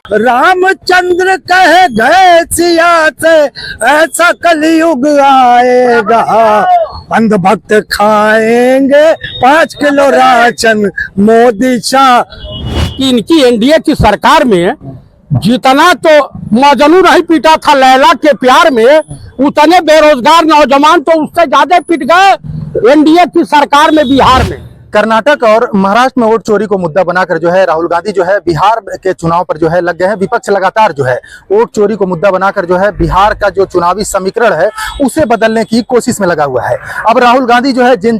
रामचंद्र कहे गए सिया से ऐसा कलयुग आएगा, अंध भक्त खाएंगे 5 किलो राशन मोदी शाह। कि इनकी एनडीए की सरकार में जितना तो मजनू नहीं पीटा था लैला के प्यार में, उतने बेरोजगार नौजवान तो उससे ज्यादा पिट गए एनडीए की सरकार में बिहार में। कर्नाटक और महाराष्ट्र में वोट चोरी को मुद्दा बनाकर जो है राहुल गांधी जो है बिहार के चुनाव पर जो है लग गए हैं। विपक्ष लगातार जो है वोट चोरी को मुद्दा बनाकर जो है बिहार का जो चुनावी समीकरण है उसे बदलने की कोशिश में लगा हुआ है। अब राहुल गांधी जो है जेन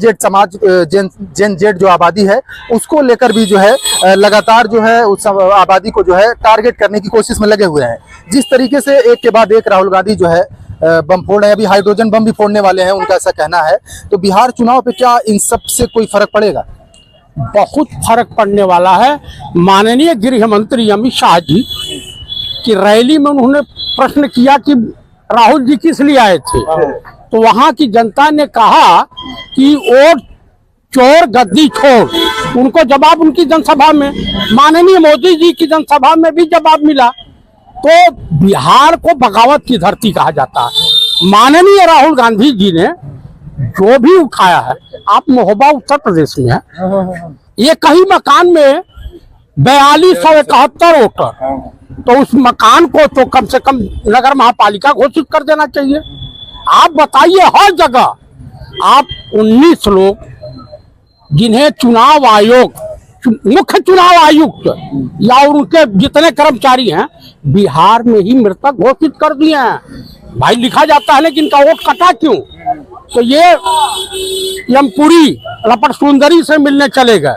जेड जो आबादी है उसको लेकर भी जो है लगातार जो है उस आबादी को जो है टारगेट करने की कोशिश में लगे हुए हैं। जिस तरीके से एक के बाद एक राहुल गांधी जो है बम फोड़ रहे हैं, अभी हाइड्रोजन बम भी फोड़ने वाले हैं, उनका ऐसा कहना है। तो बिहार चुनाव पे क्या इन सब से कोई फर्क पड़ेगा? बहुत फर्क पड़ने वाला है। माननीय गृह मंत्री अमित शाह जी की रैली में उन्होंने प्रश्न किया कि राहुल जी किस लिए आए थे, तो वहां की जनता ने कहा कि वोट चोर गद्दी छोड़। उनको जवाब उनकी जनसभा में, माननीय मोदी जी की जनसभा में भी जवाब मिला। तो बिहार को बगावत की धरती कहा जाता है। माननीय राहुल गांधी जी ने जो भी उठाया है, आप महोबा उत्तर प्रदेश में है, ये कहीं मकान में 4271 वोटर, तो उस मकान को तो कम से कम नगर महापालिका घोषित कर देना चाहिए। आप बताइए, हर जगह आप 19 लोग जिन्हें चुनाव आयोग, मुख्य चुनाव आयुक्त या उनके जितने कर्मचारी हैं बिहार में ही मृतक घोषित कर दिए हैं। भाई लिखा जाता है लेकिन इनका वोट कटा क्यों? तो ये यमपुरी रपट सुंदरी से मिलने चले गए,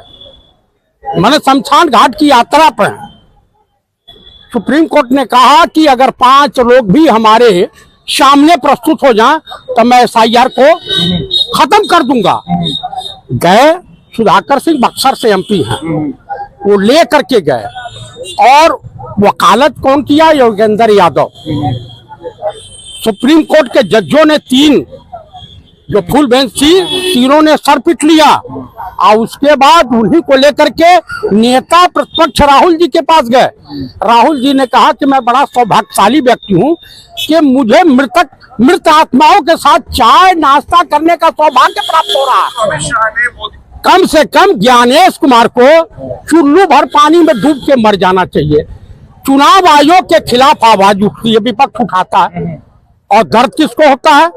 मैंने शमशान घाट की यात्रा पर। सुप्रीम कोर्ट ने कहा कि अगर 5 लोग भी हमारे सामने प्रस्तुत हो जाएं तो मैं एसआईआर को खत्म कर दूंगा। गए, सुधाकर सिंह बक्सर से एमपी हैं, वो ले करके गए और वकालत कौन किया? योगेंद्र यादव। सुप्रीम कोर्ट के जजों ने 3 जो फुल बेंच थी, तीनों ने सर पिट लिया और उसके बाद उन्हीं को लेकर के नेता प्रतिपक्ष राहुल जी के पास गए। राहुल जी ने कहा कि मैं बड़ा सौभाग्यशाली व्यक्ति हूं कि मुझे मृत आत्माओं के साथ चाय नाश्ता करने का सौभाग्य प्राप्त हो रहा है। कम से कम ज्ञानेश कुमार को चुल्लू भर पानी में डूब के मर जाना चाहिए। चुनाव आयोग के खिलाफ आवाज उठती है, विपक्ष उठाता है, और दर्द किसको होता है?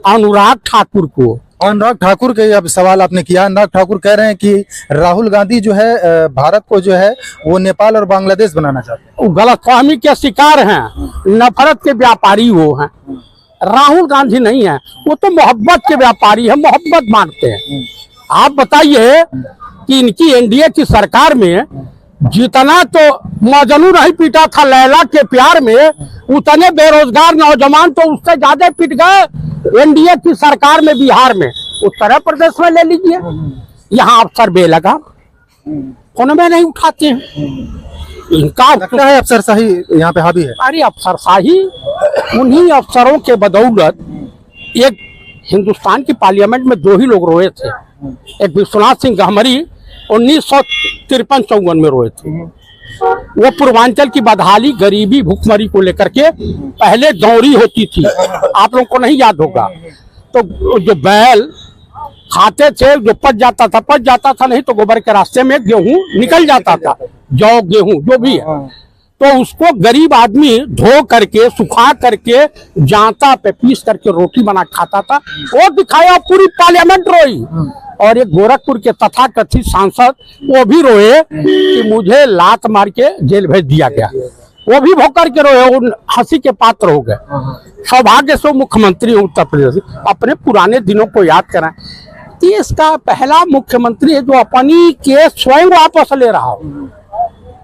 अनुराग ठाकुर को। अनुराग ठाकुर के अब सवाल आपने किया। अनुराग ठाकुर कह रहे हैं कि राहुल गांधी जो है भारत को जो है वो नेपाल और बांग्लादेश बनाना चाहते हैं। वो गलतफहमी के शिकार हैं, नफरत के व्यापारी वो हैं। राहुल गांधी नहीं है, वो तो मोहब्बत के व्यापारी है, मोहब्बत मांगते हैं। आप बताइए कि इनकी एनडीए की सरकार में जितना तो मजनू नहीं पीटा था लैला के प्यार में, उतने बेरोजगार नौजवान तो उससे ज्यादा पिट गए एनडीए की सरकार में बिहार में। उत्तर प्रदेश में ले लीजिए, यहाँ अफसर बेलगा फोन में नहीं उठाते हैं। इनका लगता है अफसरशाही यहाँ पे हावी है। अरे अफसरशाही, उन्हीं अफसरों के बदौलत एक हिंदुस्तान की पार्लियामेंट में 2 ही लोग रोए थे। एक विश्वनाथ सिंह गहमरी 1953-54 में रोए थे। वो पूर्वांचल की बदहाली, गरीबी, भूखमरी को लेकर के पहले दौरी होती थी, आप लोगों को नहीं याद होगा। तो जो बैल खाते थे, जो पच जाता था, नहीं तो गोबर के रास्ते में गेहूं निकल जाता था, जौ गेहूं जो भी है, तो उसको गरीब आदमी धो करके सुखा करके जांता पे पीस करके रोटी बना खाता था। वो दिखाया, पूरी पार्लियामेंट रोई। और एक गोरखपुर के तथाकथित सांसद वो भी रोए कि मुझे लात मार के जेल भेज दिया गया, वो भी भोकर के रोए, वो हंसी के पात्र हो गए। सौभाग्य से मुख्यमंत्री उत्तर प्रदेश अपने पुराने दिनों को याद कराएं। देश का पहला मुख्यमंत्री है जो अपनी केस स्वयं वापस ले रहा हो।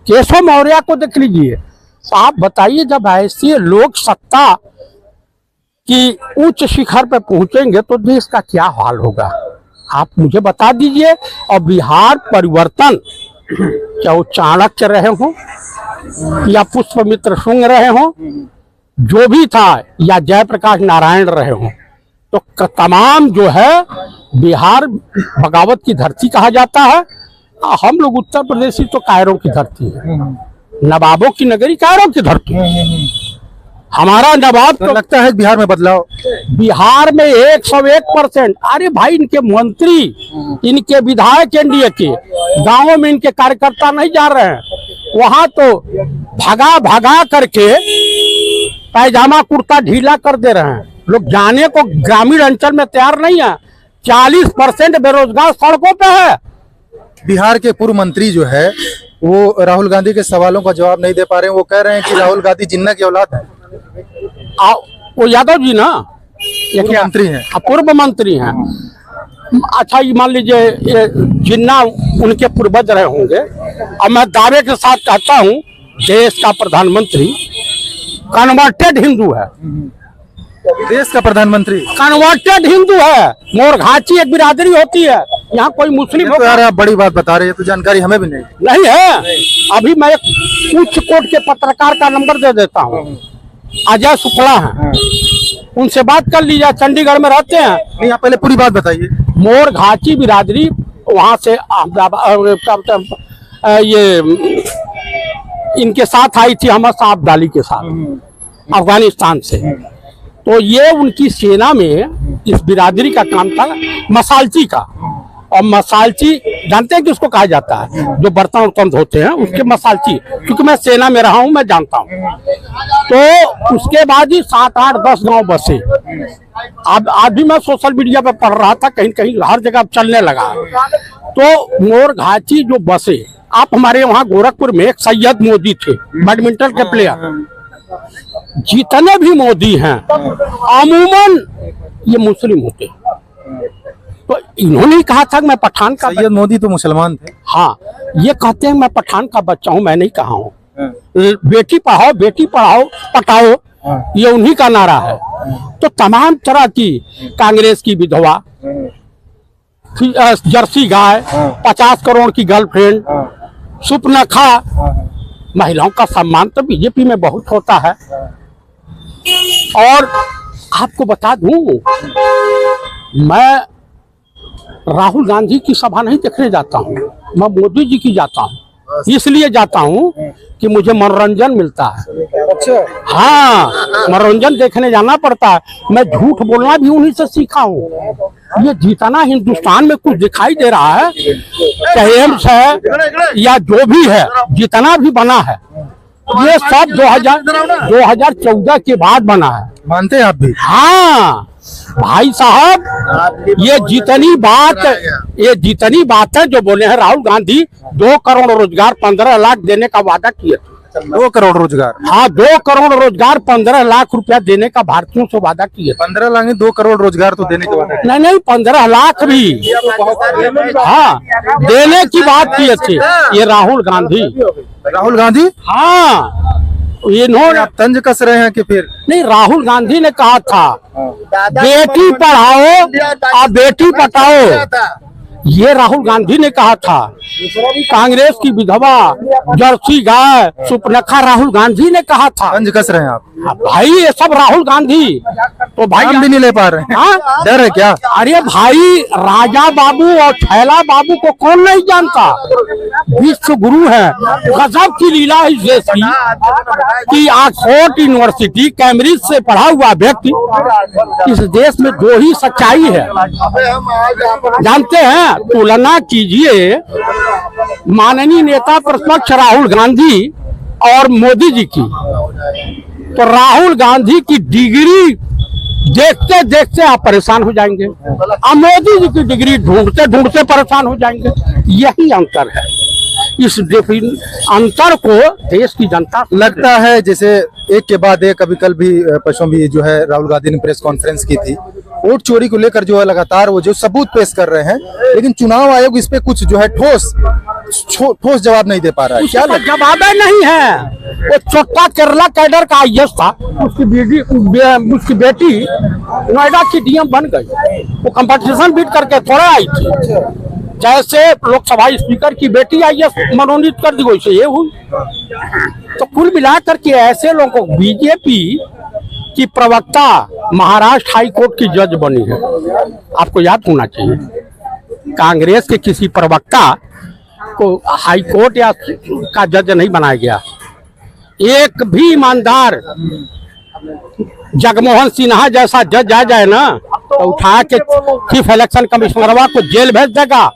केशव मौर्य को देख लीजिए। तो आप बताइए, जब ऐसी लोक सत्ता की उच्च शिखर पर पहुंचेंगे तो देश का क्या हाल होगा, आप मुझे बता दीजिए। और बिहार परिवर्तन, चाहे वो चाणक्य रहे हों या पुष्पमित्र शुंग रहे हों, जो भी था, या जयप्रकाश नारायण रहे हों, तो तमाम जो है बिहार बगावत की धरती कहा जाता है। हम लोग उत्तर प्रदेशी तो कायरों की धरती है। नवाबों की नगरी, कायरों की धरती। हमारा नवाब तो तो लगता है बिहार में बदलाव। बिहार में 101%। अरे भाई, इनके मंत्री, इनके विधायक एनडीए के गांवों में इनके कार्यकर्ता नहीं जा रहे हैं। वहां तो भगा भगा करके पैजामा कुर्ता ढीला कर दे रहे हैं। लोग जाने को ग्रामीण अंचल में तैयार नहीं है। 40% बेरोजगार सड़कों पे है। बिहार के पूर्व मंत्री जो है वो राहुल गांधी के सवालों का जवाब नहीं दे पा रहे हैं। वो कह रहे हैं कि राहुल गांधी जिन्ना की औलाद है। वो यादव जी ना, पूर्व मंत्री हैं। पूर्व मंत्री हैं। अच्छा, ये मान लीजिए ये जिन्ना उनके पूर्वज रहे होंगे। अब मैं दावे के साथ कहता हूँ, देश का प्रधानमंत्री कन्वर्टेड हिंदू है। देश का प्रधानमंत्री कन्वर्टेड हिंदू है। मोरघाची एक बिरादरी होती है, यहाँ कोई मुस्लिम तो यार आप बड़ी बात बता रहे हैं, तो जानकारी हमें भी नहीं है। अभी मैं एक उच्च कोर्ट के पत्रकार का नंबर दे देता हूँ, अजय शुक्ला है, उनसे बात कर लीजिए। चंडीगढ़ में रहते हैं। नहीं, आप पहले पूरी बात बताइए। मोरघाची बिरादरी वहां से ये इनके साथ आई थी, अहमद साहब अब्दाली के साथ अफगानिस्तान से। तो ये उनकी सेना में इस बिरादरी का काम था मसालची का। और मसालची जानते हैं कि उसको कहा जाता है, जो बर्तन वर्तन धोते हैं उसके मसालची। क्योंकि मैं सेना में रहा हूं, मैं जानता हूं। तो उसके बाद ही 7, 8, 10 गांव बसे। अब आज भी मैं सोशल मीडिया पे पढ़ रहा था, कहीं कहीं हर जगह चलने लगा। तो मोरघाची जो बसे, आप हमारे वहाँ गोरखपुर में एक सैयद मोदी थे, बैडमिंटन के प्लेयर। जितने भी मोदी हैं अमूमन ये मुस्लिम होते हैं। तो इन्होंने ही कहा था कि मैं पठान का। सैयद मोदी तो मुसलमान थे। हाँ, ये कहते हैं मैं पठान का बच्चा हूँ। मैं नहीं कहा हूँ। बेटी पढ़ाओ, बेटी पढ़ाओ, पटाओ, ये उन्हीं का नारा है। तो तमाम तरह की, कांग्रेस की विधवा, जर्सी गाय, 50 करोड़ की गर्लफ्रेंड, सुपनखा, महिलाओं का सम्मान तो बीजेपी में बहुत होता है। और आपको बता दूं, मैं राहुल गांधी की सभा नहीं देखने जाता हूं, मैं मोदी जी की जाता हूं। इसलिए जाता हूं कि मुझे मनोरंजन मिलता है। अच्छा, हाँ, मनोरंजन देखने जाना पड़ता है। मैं झूठ बोलना भी उन्हीं से सीखा हूँ। ये जितना हिंदुस्तान में कुछ दिखाई दे रहा है, चाहे एम्स है या जो भी है, जितना भी बना है, ये सब 2014 के बाद बना है। मानते हैं आप भी? हाँ भाई साहब, ये जितनी बात है जो बोले हैं राहुल गांधी, 2 करोड़ रोजगार 15 लाख देने का वादा किए थे। 2 करोड़ रोजगार? हाँ, 2 करोड़ रोजगार 15 लाख रुपया देने का भारतीयों से वादा किए। 15 लाख 2 करोड़ रोजगार तो देने के बाद? नहीं, 15 लाख भी, हाँ, देने की बात किए थे ये राहुल गांधी। राहुल गांधी? हाँ, इन्होंने। आप तंज कस रहे हैं कि फिर? नहीं, राहुल गांधी ने कहा था बेटी पढ़ाओ और बेटी पटाओ। ये राहुल गांधी ने कहा था। कांग्रेस की विधवा, जर्सी गाय, सुपनखा राहुल गांधी ने कहा था। तंज कस रहे हैं आप? भाई ये सब राहुल गांधी। तो भाई नाम भी नहीं ले पा रहे हैं। हाँ? डर है क्या? अरे भाई, राजा बाबू और छैला बाबू को कौन नहीं जानता? विश्व गुरु है। गजब की लीला है इस देश की कि ऑक्सफोर्ड यूनिवर्सिटी, कैम्ब्रिज से पढ़ा हुआ व्यक्ति, इस देश में 2 ही सच्चाई है, जानते हैं? तुलना कीजिए माननीय नेता प्रतिपक्ष राहुल गांधी और मोदी जी की। तो राहुल गांधी की डिग्री देखते देखते आप परेशान हो जाएंगे, और मोदी जी की डिग्री ढूंढते ढूंढते परेशान हो जाएंगे। यही अंतर है। इस अंतर को देश की जनता लगता है जैसे एक के बाद एक, अभी कल भी परसों भी जो है राहुल गांधी ने प्रेस कॉन्फ्रेंस की थी, वोट चोरी को लेकर जो है लगातार वो जो सबूत पेश कर रहे हैं, लेकिन चुनाव आयोग इस पे कुछ जो है ठोस जवाब नहीं दे पा रहा है। क्या जवाब नहीं है? वो छोटा केरला कैडर का आईएएस था, उसकी बेटी नोएडा की डीएम बन गई। वो कंपटीशन बीट करके थोड़ा आई थी। जैसे लोकसभा स्पीकर की बेटी आईएएस मनोनीत कर दी, वैसे ये हुई। तो कुल मिलाकर के ऐसे लोगों को, बीजेपी की प्रवक्ता महाराष्ट्र हाई कोर्ट की जज बनी है, आपको याद होना चाहिए। कांग्रेस के किसी प्रवक्ता को हाई कोर्ट या का जज नहीं बनाया गया, एक भी ईमानदार जगमोहन सिन्हा जैसा जज आ जाए ना तो उठा के चीफ इलेक्शन कमिश्नरवा को जेल भेज देगा।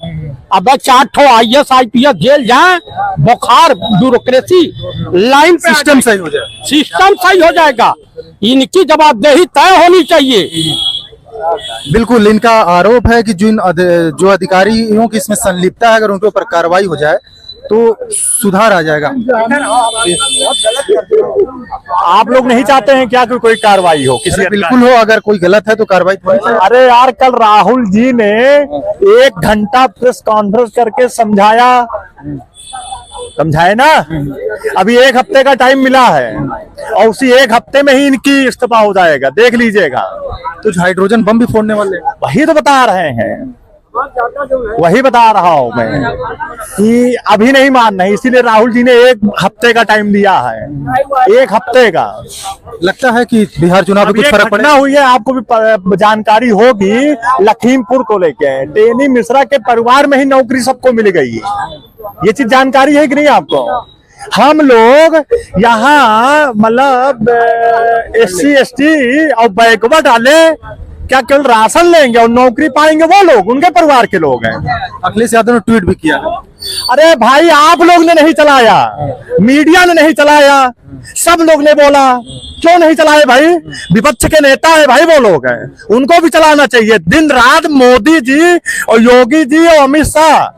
अब 4 ठो IAS IPS जेल जाए, बुखार ब्यूरोक्रेसी लाइन सिस्टम सही हो जाए। सिस्टम सही हो जाएगा। इनकी जवाबदेही तय होनी चाहिए। बिल्कुल, इनका आरोप है कि जो अधिकारियों की इसमें संलिप्तता है, अगर उनके ऊपर कार्रवाई हो जाए तो सुधार आ जाएगा। आप लोग नहीं चाहते हैं क्या कि कोई कार्रवाई हो किसी? बिल्कुल हो, अगर कोई गलत है तो कार्रवाई तो होनी चाहिए। अरे यार, कल राहुल जी ने 1 घंटा प्रेस कॉन्फ्रेंस करके समझाए ना। अभी 1 हफ्ते का टाइम मिला है और उसी 1 हफ्ते में ही इनकी इस्तीफा हो जाएगा, देख लीजिएगा। कुछ हाइड्रोजन बम भी फोड़ने वाले हैं। वही तो बता रहे हैं, वही बता रहा हूं मैं कि अभी नहीं मानना है, इसीलिए राहुल जी ने 1 हफ्ते का टाइम दिया है। 1 हफ्ते का। लगता है कि बिहार चुनाव में कुछ फर्क पड़ना पड़ेगा। हुई है, आपको भी जानकारी होगी लखीमपुर को लेके। टेनी मिश्रा के परिवार में ही नौकरी सबको मिल गई है, ये चीज जानकारी है कि नहीं आपको? हम लोग यहाँ मतलब SC ST और बैकवर्ड वाले क्या केवल राशन लेंगे और नौकरी पाएंगे वो लोग, उनके परिवार के लोग हैं। अखिलेश यादव ने ट्वीट भी किया। अरे भाई, आप लोग ने नहीं चलाया, मीडिया ने नहीं चलाया, सब लोग ने बोला। क्यों नहीं चलाए भाई? विपक्ष के नेता है भाई, वो लोग हैं, उनको भी चलाना चाहिए। दिन रात मोदी जी और योगी जी और अमित शाह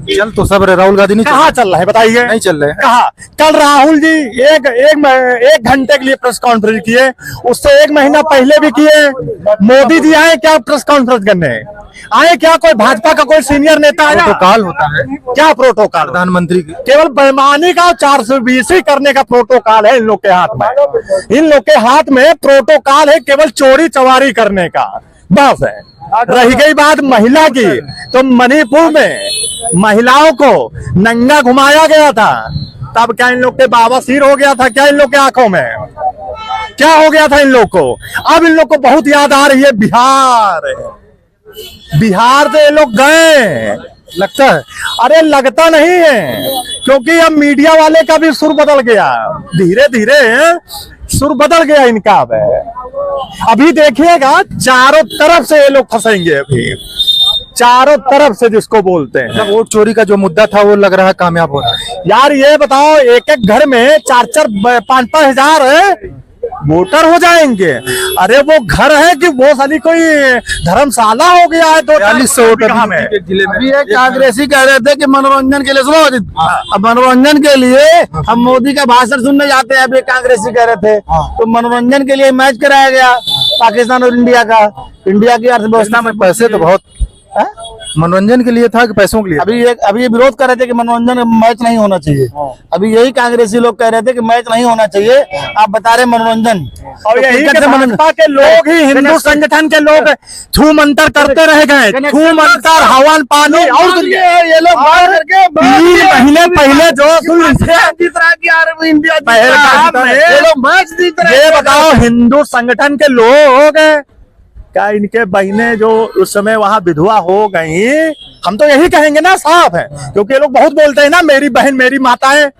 चल तो सब राहुल गांधी नहीं कहाँ चल रहे हैं बताइए? नहीं चल रहे हैं। कहा कल राहुल जी एक घंटे के लिए प्रेस कॉन्फ्रेंस किए, उससे 1 महीना पहले भी किए। मोदी जी आए क्या प्रेस कॉन्फ्रेंस करने? आए क्या? कोई भाजपा का कोई सीनियर नेता आया? प्रोटोकॉल होता है क्या प्रोटोकॉल? प्रधानमंत्री की केवल बेईमानी का 420 करने का प्रोटोकॉल है इन लोग के हाथ में। इन लोग के हाथ में प्रोटोकॉल है केवल चोरी चवारी करने का, बस है। रही गई बात महिला की, तो मणिपुर में महिलाओं को नंगा घुमाया गया था, तब क्या इन लोग के बवासीर हो गया था? क्या इन लोग के आंखों में क्या हो गया था इन लोग को? अब इन लोग को बहुत याद आ रही है बिहार। बिहार से ये लोग गए, लगता है। अरे लगता नहीं है, क्योंकि अब मीडिया वाले का भी सुर बदल गया, धीरे धीरे सुर बदल गया इनका। अभी देखिएगा चारों तरफ से ये लोग फंसेंगे, अभी चारों तरफ से, जिसको बोलते हैं। वोट चोरी का जो मुद्दा था वो लग रहा है कामयाब हो रहा है। यार ये बताओ, एक घर में 4-4 5-5 हजार वोटर हो जाएंगे। अरे वो घर है कि वो साली कोई धर्मशाला हो गया है? 4200 वोटर जिले में। अभी एक कांग्रेसी कह रहे थे कि मनोरंजन के लिए, सुनो अजीत, अब मनोरंजन के लिए हम मोदी का भाषण सुनने जाते हैं। अभी एक कांग्रेसी कह रहे थे तो मनोरंजन के लिए मैच कराया गया पाकिस्तान और इंडिया का। इंडिया की अर्थव्यवस्था में पैसे तो बहुत मनोरंजन के लिए था कि पैसों के लिए? अभी ये विरोध कर रहे थे कि मनोरंजन मैच नहीं होना चाहिए। अभी यही कांग्रेसी लोग कह रहे थे कि मैच नहीं होना चाहिए, आप बता रहे मनोरंजन। और यही के भाजपा के लोग ही, हिंदू संगठन के लोग थू मंतर करते रह गए। थू मंतर, हवन पानी और ये लोग बाहर करके 3 महीने पहले जो ये लोग मैच जीत रहे। ये बताओ, हिंदू संगठन के लोग क्या इनके बहनें जो उस समय वहां विधवा हो गई, हम तो यही कहेंगे ना, साफ है, क्योंकि ये लोग बहुत बोलते हैं ना मेरी बहन मेरी माता है।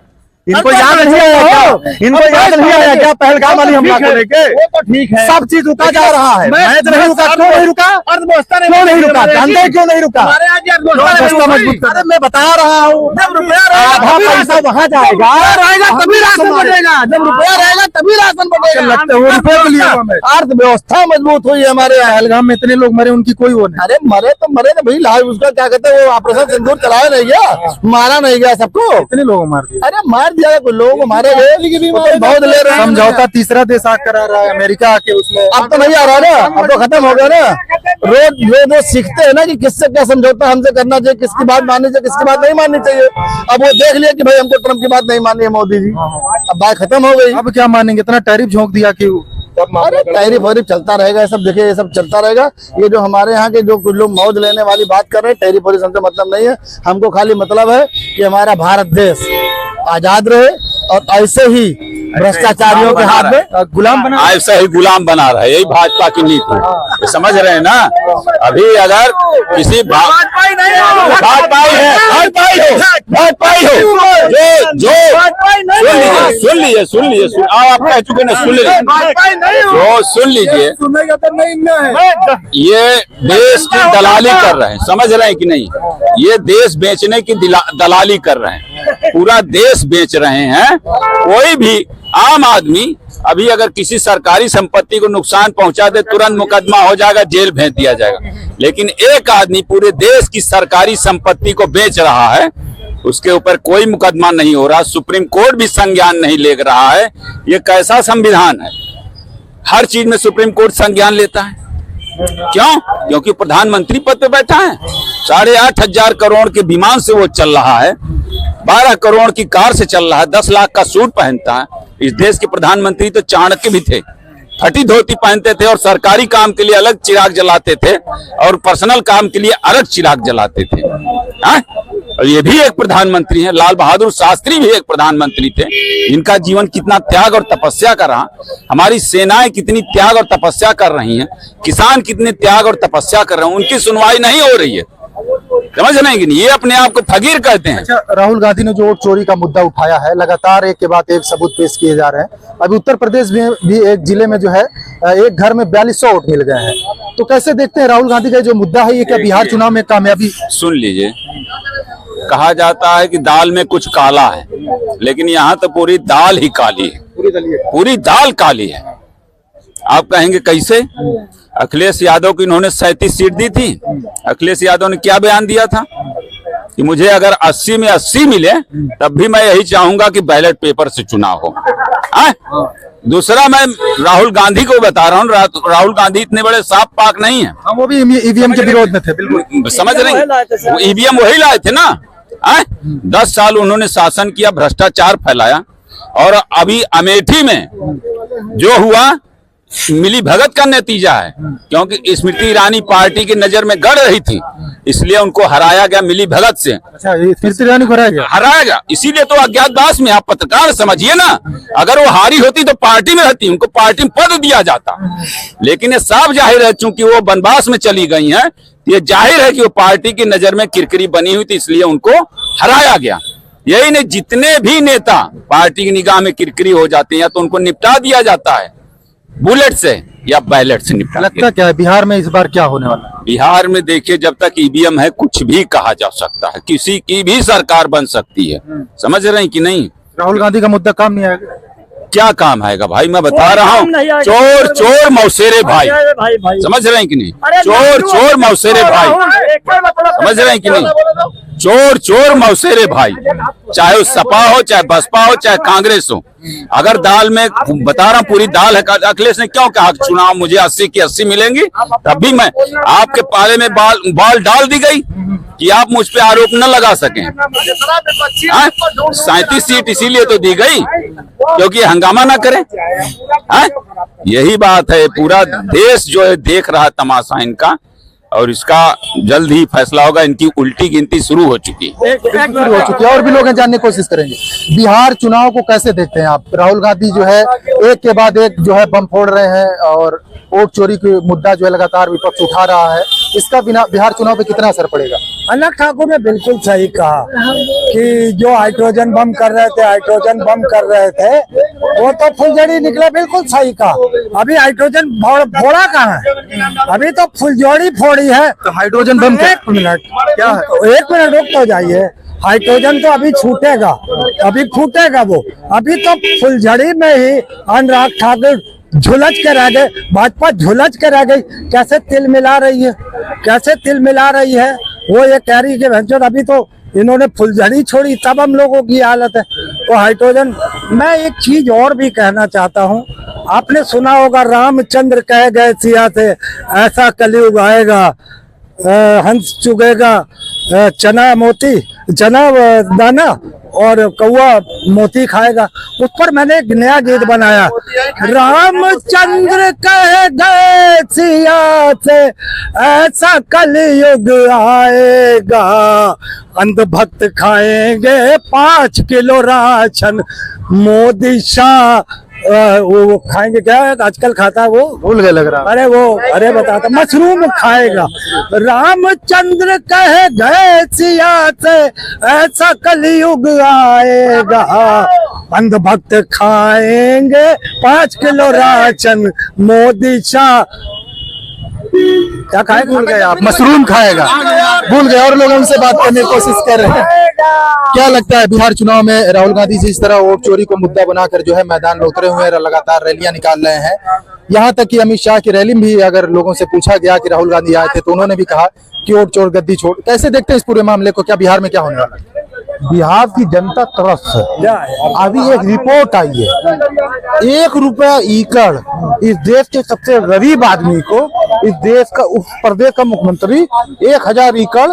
इनको याद नहीं आया क्या? इनको याद नहीं आया क्या पहलगाम वाली हमला को लेके? वो तो ठीक है, सब चीज रुका जा रहा है, मैच नहीं रुका। क्यों नहीं रुका? अर्थव्यवस्था क्यों नहीं रुका? जानते क्यों नहीं रुका? हमारे आज अर्थव्यवस्था मजबूत कर। अरे मैं बता रहा हूँ, जब रुपया रहेगा आधा तभी पैसा वहां जाएगा, तभी राशन बढ़ेगा। जब रुपया रहेगा तभी राशन बढ़ेगा। लगता है वो रुपये के लिए अर्थव्यवस्था मजबूत हुई है हमारे यहाँ। पहलगाम में इतने लोग मरे, उनकी कोई वो नहीं। अरे मरे तो मरे ना भाई, लाल उसका क्या कहते हैं, वो ऑपरेशन सिंदूर चलाया नहीं गया, मारा नहीं गया सबको। इतने लोग मार दिए। अरे मार दिया कोई लोग मारे गए, बहुत ले रहे हैं। समझौता तीसरा देश आकर करा रहा है, अमेरिका आके उसमें। अब तो नहीं आ रहा ना, अब तो खत्म हो गया ना। रोज सीखते हैं ना कि किससे क्या समझौता हमसे करना चाहिए, किसकी बात माननी चाहिए, किसकी बात नहीं माननी चाहिए। अब वो देख लिया कि भाई हमको ट्रम्प की बात नहीं माननी है मोदी जी, अब बात खत्म हो गई। अब क्या मानेंगे? इतना टैरिफ झोंक दिया कि अरे टैरिफ वैरिफ चलता रहेगा, ये सब देखिए, ये सब चलता रहेगा। ये जो हमारे यहाँ के जो कुछ लोग मौज लेने वाली बात कर रहे हैं, टैरिफ वैरिफ हमसे मतलब नहीं है। हमको खाली मतलब है कि हमारा भारत देश आजाद रहे और ऐसे ही भ्रष्टाचारियों के हाथ में गुलाम बना ऐसा ही गुलाम बना रहा है, यही भाजपा की नीति है। समझ रहे हैं ना। अभी अगर किसी भाजपाई हो जो सुन लीजिए आप कह चुके ना, सुन लीजिए जो सुन लीजिए, ये देश की दलाली कर रहे हैं, समझ रहे हैं कि नहीं। ये देश बेचने की दलाली कर रहे हैं, पूरा देश बेच रहे हैं। कोई भी आम आदमी अभी अगर किसी सरकारी संपत्ति को नुकसान पहुंचा दे तुरंत मुकदमा हो जाएगा, जेल भेज दिया जाएगा। लेकिन एक आदमी पूरे देश की सरकारी संपत्ति को बेच रहा है, उसके ऊपर कोई मुकदमा नहीं हो रहा, सुप्रीम कोर्ट भी संज्ञान नहीं ले रहा है। ये कैसा संविधान है। हर चीज में सुप्रीम कोर्ट संज्ञान लेता है। क्यों? क्योंकि प्रधानमंत्री पद पे बैठा है। 8,500 करोड़ के विमान से वो चल रहा है, 12 करोड़ की कार से चल रहा है, 10 लाख का सूट पहनता है। इस देश के प्रधानमंत्री तो चाणक्य भी थे, फटी धोती पहनते थे और सरकारी काम के लिए अलग चिराग जलाते थे और पर्सनल काम के लिए अलग चिराग जलाते थे। और ये भी एक प्रधानमंत्री हैं। लाल बहादुर शास्त्री भी एक प्रधानमंत्री थे। इनका जीवन कितना त्याग और तपस्या का रहा। हमारी सेनाएं कितनी त्याग और तपस्या कर रही हैं, किसान कितने त्याग और तपस्या कर रहे हैं, उनकी सुनवाई नहीं हो रही है। समझ रहे हैं कि नहीं। ये अपने आप को फकीर कहते हैं। अच्छा, राहुल गांधी ने जो वोट चोरी का मुद्दा उठाया है, लगातार एक के बाद एक सबूत पेश किए जा रहे हैं। अभी उत्तर प्रदेश में भी एक जिले में जो है एक घर में 4200 वोट मिल गए हैं। तो कैसे देखते हैं राहुल गांधी का जो मुद्दा है, ये क्या बिहार चुनाव में कामयाबी? सुन लीजिए, कहा जाता है कि दाल में कुछ काला है, लेकिन यहाँ तो पूरी दाल ही काली है, पूरी दाल काली है। आप कहेंगे कैसे? अखिलेश यादव को इन्होंने 37 सीट दी थी। अखिलेश यादव ने क्या बयान दिया था कि मुझे अगर 80 में 80 मिले तब भी मैं यही चाहूंगा कि बैलेट पेपर से चुनाव हो। दूसरा, मैं राहुल गांधी को बता रहा हूँ, राहुल गांधी इतने बड़े साफ पाक नहीं है। वो भी ईवीएम के विरोध में थे। बिल्कुल समझ रहे हैं, ईवीएम वही लाए थे ना। 10 साल उन्होंने शासन किया, भ्रष्टाचार फैलाया, और अभी अमेठी में जो हुआ मिली भगत का नतीजा है। क्योंकि स्मृति ईरानी पार्टी की नजर में गड़ रही थी, इसलिए उनको हराया गया मिली भगत से। अच्छा, स्मृति ईरानी को हराया गया, इसीलिए तो अज्ञातवास में। आप पत्रकार समझिए ना, अगर वो हारी होती तो पार्टी में रहती, उनको पार्टी में पद दिया जाता। लेकिन ये साफ जाहिर है, चूंकि वो वनवास में चली गई हैं, ये जाहिर है कि वो पार्टी की नजर में किरकिरी बनी हुई थी, इसलिए उनको हराया गया। यही नहीं, जितने भी नेता पार्टी की निगाह में किरकिरी हो जाते हैं, या तो उनको निपटा दिया जाता है बुलेट से या बैलेट से निपटा। लगता क्या है बिहार में इस बार क्या होने वाला है? बिहार में देखिए, जब तक ईवीएम है कुछ भी कहा जा सकता है, किसी की भी सरकार बन सकती है। समझ रहे हैं कि नहीं। राहुल गांधी का मुद्दा काम नहीं आएगा। क्या काम आएगा भाई, मैं बता रहा हूँ। चोर चोर मौसेरे भाई, समझ रहे हैं कि नहीं। चोर चोर मौसेरे भाई, समझ रहे हैं कि नहीं। चोर चोर मौसेरे भाई, चाहे वो सपा हो, चाहे बसपा हो, चाहे कांग्रेस हो। अगर दाल में, बता रहा हूँ, पूरी दाल है। अखिलेश ने क्यों कहा चुनाव मुझे 80 की 80 मिलेंगी, तब भी मैं आपके पाले में बाल डाल दी गई कि आप मुझ पे आरोप न लगा सकें। 37 सीट इसीलिए तो दी गई क्योंकि हंगामा ना करें। यही बात है। पूरा देश जो है देख रहा तमाशा इनका, और इसका जल्द ही फैसला होगा। इनकी उल्टी गिनती शुरू हो चुकी है। शुरू हो चुकी है, और भी लोग जानने की कोशिश करेंगे। बिहार चुनाव को कैसे देखते हैं आप? राहुल गांधी जो है एक के बाद एक जो है बम फोड़ रहे हैं, और वोट चोरी का मुद्दा जो है लगातार विपक्ष उठा रहा है। इसका बिना बिहार चुनाव पे कितना असर पड़ेगा? अलग ठाकुर ने बिल्कुल सही कहा कि जो हाइड्रोजन बम कर रहे थे वो तो फुलझड़ी निकला। बिल्कुल सही कहा। अभी हाइड्रोजन फोड़ा कहाँ है? अभी तो फुलझड़ी फोड़ी है। तो हाइड्रोजन बम एक मिनट, क्या है? 1 मिनट रुक तो जाइए। हाइड्रोजन तो अभी छूटेगा, अभी फूटेगा वो। अभी तो फुलझड़ी में ही अनुराग ठाकुर झुलझ के रह गए, भाजपा झुलझ के रह गई। कैसे तिल मिला रही है, कैसे तिल मिला रही है। वो ये कह रही है कि अभी तो इन्होंने फुलझड़ी छोड़ी, तब हम लोगों की हालत है। तो हाइड्रोजन, मैं एक चीज और भी कहना चाहता हूँ। आपने सुना होगा, रामचंद्र कह गए सिया से, ऐसा कलयुग आएगा, हंस चुगेगा चना मोती, चना दाना और कौआ मोती खाएगा। उस पर मैंने एक नया गीत बनाया, रामचंद्र कह गए सिया से ऐसा कलयुग आएगा, अंधभक्त खाएंगे 5 किलो राशन, मोदी शाह वो खाएंगे क्या आजकल खाता है वो भूल गए लग रहा है। अरे वो अरे बताता मशरूम खाएगा। रामचंद्र कह गए सिया से ऐसा कलयुग आएगा, अंधभक्त खाएंगे 5 किलो राशन, मोदी शाह क्या खाए भूल गए आप, मशरूम खाएगा भूल गए और लोग उनसे बात करने की कोशिश कर रहे हैं। क्या लगता है बिहार चुनाव में राहुल गांधी जी इस तरह वोट चोरी को मुद्दा बनाकर जो है मैदान में उतरे हुए हैं, लगातार रैलियां निकाल रहे हैं। यहाँ तक कि अमित शाह की रैली में भी अगर लोगों से पूछा गया कि राहुल गांधी आए थे तो उन्होंने भी कहा कि वोट चोर गद्दी छोड़। कैसे देखते हैं इस पूरे मामले को, क्या बिहार में क्या होने वाला है? बिहार की जनता त्रस्त है। अभी एक रिपोर्ट आई है, 1 रुपया एकड़ इस देश के सबसे गरीब आदमी को, इस देश का उस प्रदेश का मुख्यमंत्री 1000 एकड़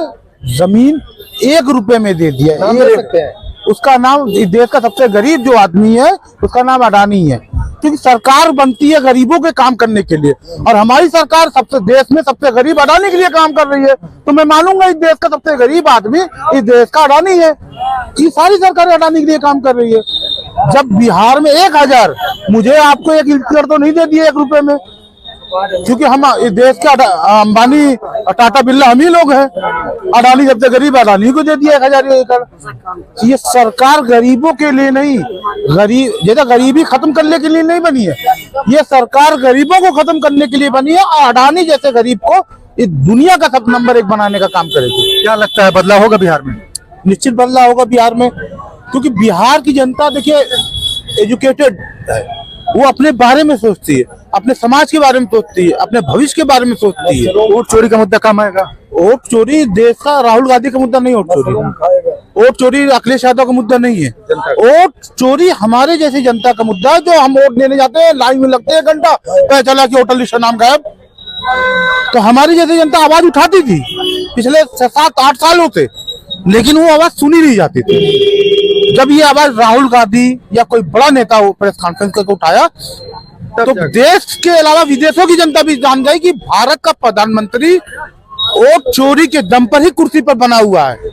जमीन 1 रुपए में दे दिया। उसका नाम, इस देश का सबसे गरीब जो आदमी है उसका नाम अडानी है, क्योंकि सरकार बनती है गरीबों के काम करने के लिए और हमारी सरकार सबसे देश में सबसे गरीब अडानी के लिए काम कर रही है। तो मैं मानूंगा इस देश का सबसे गरीब आदमी इस देश का अडानी है। ये सारी सरकार अडानी के लिए काम कर रही है। जब बिहार में 1000, मुझे आपको 1 एकड़ तो नहीं दे दिए 1 रुपए में, क्योंकि हम इस देश के अंबानी टाटा बिरला हम ही लोग हैं। अडानी सबसे गरीब अडानी को दे दिया 1000 एकड़। ये सरकार गरीबों के लिए नहीं, जैसे गरीबी खत्म करने के लिए नहीं बनी है, ये सरकार गरीबों को खत्म करने के लिए बनी है और अडानी जैसे गरीब को इस दुनिया का सब नंबर 1 बनाने का काम करेगी। क्या लगता है बदलाव होगा बिहार में? निश्चित बदलाव होगा बिहार में, क्योंकि बिहार की जनता देखिए एजुकेटेड है, वो अपने बारे में सोचती है, अपने समाज के बारे में सोचती है, अपने भविष्य के बारे में सोचती है। वोट चोरी का मुद्दा कम आएगा? वोट चोरी देश का राहुल गांधी का मुद्दा नहीं, वोट चोरी अखिलेश यादव का मुद्दा नहीं है। वोट चोरी हमारे जैसी जनता का मुद्दा है, जो हम वोट देने जाते हैं, लाइन में लगते हैं 1 घंटा, पता चला कि होटल लिस्ट नाम गायब। तो हमारी जैसी जनता आवाज उठाती थी पिछले 7-8 सालों से, लेकिन वो आवाज सुनी नहीं जाती थी। जब ये आवाज राहुल गांधी या कोई बड़ा नेता प्रेस कॉन्फ्रेंस करके उठाया तो देश के अलावा विदेशों की जनता भी जान गई कि भारत का प्रधानमंत्री वोट चोरी के दम पर ही कुर्सी पर बना हुआ है।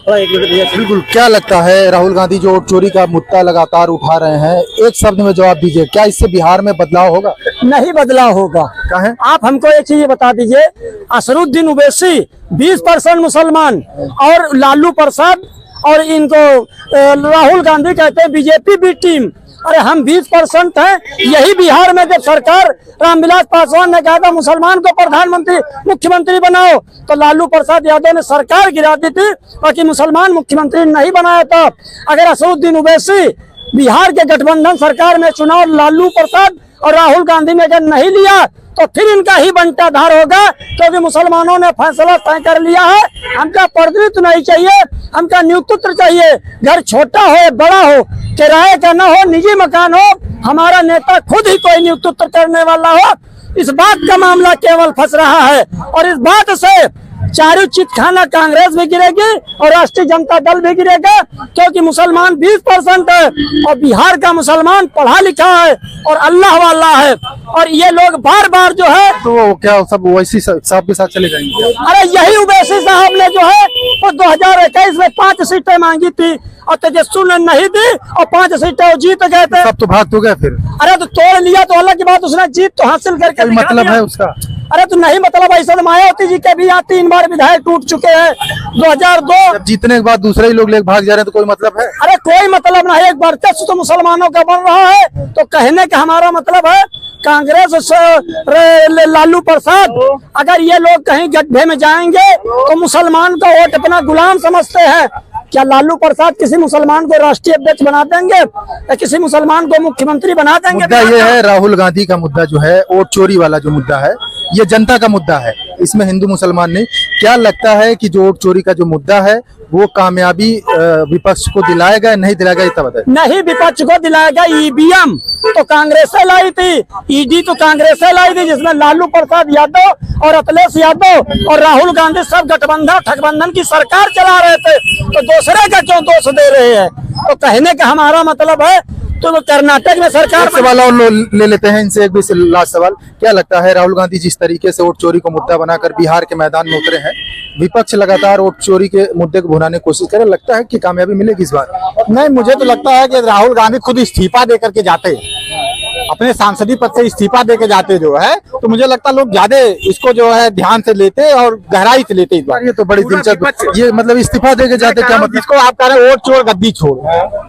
बिल्कुल। क्या लगता है राहुल गांधी जो वोट चोरी का मुद्दा लगातार उठा रहे हैं, एक शब्द में जवाब दीजिए, क्या इससे बिहार में बदलाव होगा? नहीं बदलाव होगा। कहें? आप हमको एक चीज बता दीजिए, असरुद्दीन ओवैसी 20% मुसलमान और लालू प्रसाद और इनको राहुल गांधी कहते हैं बीजेपी बी टीम। अरे हम 20% हैं। यही बिहार में जब सरकार रामविलास पासवान ने कहा था मुसलमान को प्रधानमंत्री मुख्यमंत्री बनाओ, तो लालू प्रसाद यादव ने सरकार गिरा दी थी, बाकी मुसलमान मुख्यमंत्री नहीं बनाया था। अगर असरुद्दीन ओवैसी बिहार के गठबंधन सरकार में चुनाव लालू प्रसाद और राहुल गांधी ने अगर नहीं लिया तो फिर इनका ही बंटाधार होगा, क्योंकि मुसलमानों ने फैसला तय कर लिया है। हमका प्रतिनिधित्व नहीं चाहिए, हमका नियुक्ति चाहिए। घर छोटा हो बड़ा हो, किराए का ना हो, निजी मकान हो, हमारा नेता खुद ही कोई नियुक्ति करने वाला हो। इस बात का मामला केवल फंस रहा है और इस बात से चारों चितखाना कांग्रेस भी गिरेगी और राष्ट्रीय जनता दल भी गिरेगा, क्योंकि मुसलमान 20% है और बिहार का मुसलमान पढ़ा लिखा है और अल्लाह वाला है। और ये लोग बार बार जो है तो क्या सब ओवैसी साहब के साथ चले जाएंगे? अरे यही ओवैसी साहब ने जो है वो 2021 में 5 सीटें मांगी थी और तेजस्वी ने नहीं दी और 5 सीटें वो जीत गए थे। सब तो भाग तो गए फिर। अरे तो तोड़ लिया तो अलग की बात, उसने जीत तो हासिल करके दिखा मतलब दिया। है उसका? अरे तो नहीं मतलब, ऐसा मायावती जी के भी यहाँ 3 बार विधायक टूट चुके हैं। 2002 जब जीतने के बाद दूसरे ही लोग लेकर भाग जा रहे हैं तो कोई मतलब है? अरे कोई मतलब नहीं। एक वर्चस्व तो मुसलमानों का बन रहा है, तो कहने का हमारा मतलब है कांग्रेस लालू प्रसाद, अगर ये लोग कहीं गड्ढे में जाएंगे तो मुसलमान का वोट अपना गुलाम समझते हैं। क्या लालू प्रसाद किसी मुसलमान को राष्ट्रीय अध्यक्ष बना देंगे या किसी मुसलमान को मुख्यमंत्री बना देंगे? मुद्दा ये है, राहुल गांधी का मुद्दा जो है वोट चोरी वाला जो मुद्दा है, ये जनता का मुद्दा है। इसमें हिंदू मुसलमान नहीं। क्या लगता है कि जो वोट चोरी का जो मुद्दा है वो कामयाबी विपक्ष को दिलाएगा या नहीं दिलाएगा, इतना बताइए। नहीं विपक्ष को दिलाएगा। ईवीएम तो कांग्रेस से लाई थी, ईडी तो कांग्रेस से लाई थी, जिसमें लालू प्रसाद यादव और अखिलेश यादव और राहुल गांधी सब गठबंधन ठगबंधन की सरकार चला रहे थे, तो दूसरे का क्यों दोष दे रहे हैं। तो कहने का हमारा मतलब है तो कर्नाटक में सरकार एक सवाल और ले लेते हैं इनसे, एक भी लास्ट सवाल। क्या लगता है राहुल गांधी जिस तरीके से वोट चोरी को मुद्दा बनाकर बिहार के मैदान में उतरे हैं, विपक्ष लगातार वोट चोरी के मुद्दे को भुनाने की कोशिश करे, लगता है कि कामयाबी मिलेगी इस बार? नहीं, मुझे तो लगता है कि राहुल गांधी खुद इस्तीफा दे करके जाते, अपने सांसदीय पद से इस्तीफा दे के जाते जो है, तो मुझे लगता है लोग ज्यादा इसको जो है ध्यान से लेते और गहराई से लेते इस बार। ये तो बड़ी दिलचस्प, ये मतलब इस्तीफा दे के जाते क्या मतलब? जिसको आप कह रहे हैं वोट चोर गद्दी छोड़,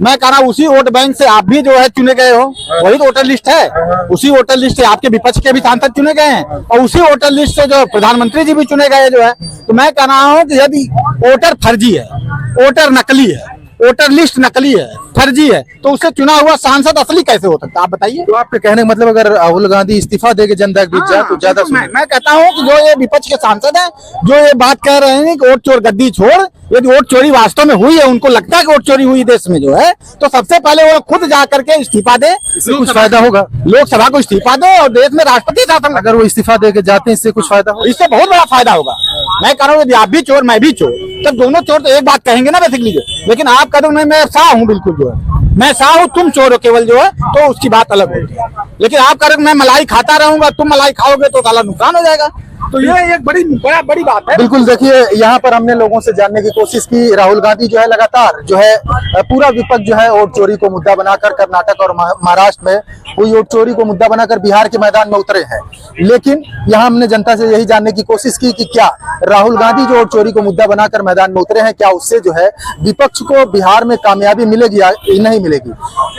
मैं कह रहा हूँ उसी वोट बैंक से आप भी जो है चुने गए हो, वही तो वोटर लिस्ट है, उसी वोटर लिस्ट से आपके विपक्ष के भी सांसद चुने गए हैं और उसी वोटर लिस्ट से जो प्रधानमंत्री जी भी चुने गए जो है। तो मैं कह रहा हूँ कि यदि वोटर फर्जी है, वोटर नकली है, वोटर लिस्ट नकली है, फर्जी है, तो उससे चुना हुआ सांसद असली कैसे हो सकता है, आप बताइए। तो आपके कहने का मतलब अगर राहुल गांधी इस्तीफा देके जनता के बीच जाए तो ज्यादा मैं कहता हूँ कि जो ये विपक्ष के सांसद हैं जो ये बात कह रहे हैं कि वोट चोर गद्दी छोड़, यदि वोट चोरी वास्तव में हुई है, उनको लगता है कि वोट चोरी हुई देश में जो है, तो सबसे पहले वो खुद जा करके इस्तीफा दे, कुछ फायदा होगा, लोकसभा को इस्तीफा दे और देश में राष्ट्रपति शासन। अगर वो इस्तीफा देके जाते हैं इससे कुछ फायदा होगा? इससे बहुत बड़ा फायदा होगा। मैं कह रहा हूँ यदि आप भी चोर मैं भी चोर, तब दोनों चोर तो एक बात कहेंगे ना बेसिकली, लेकिन आप कह दो मैं शाह हूँ, बिल्कुल जो है मैं शाह हूँ, तुम चोर हो केवल जो है, तो उसकी बात अलग होगी। लेकिन आप कह रहे हो मैं मलाई खाता रहूंगा, तुम मलाई खाओगे तो साला नुकसान हो जाएगा। तो ये एक बड़ी बात है। बिल्कुल, देखिए यहाँ पर हमने लोगों से जानने की कोशिश की, राहुल गांधी जो है लगातार जो है पूरा विपक्ष जो है वोट चोरी को मुद्दा बनाकर कर्नाटक और महाराष्ट्र में हुई वोट चोरी को मुद्दा बनाकर बिहार के मैदान में उतरे हैं। लेकिन यहाँ हमने जनता से यही जानने की कोशिश की कि क्या राहुल गांधी जो वोट चोरी को मुद्दा बनाकर मैदान में उतरे हैं, क्या उससे जो है विपक्ष को बिहार में कामयाबी मिलेगी या नहीं मिलेगी।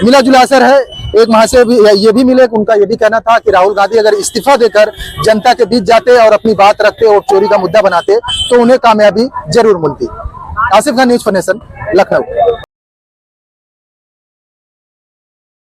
मिला जुला असर है। एक महाशय भी ये भी मिले, उनका ये भी कहना था कि राहुल गांधी अगर इस्तीफा देकर जनता के बीच जाते और अपनी बात रखते और चोरी का मुद्दा बनाते तो उन्हें कामयाबी जरूर मिलती। Asif Khan, news for nation, Lucknow.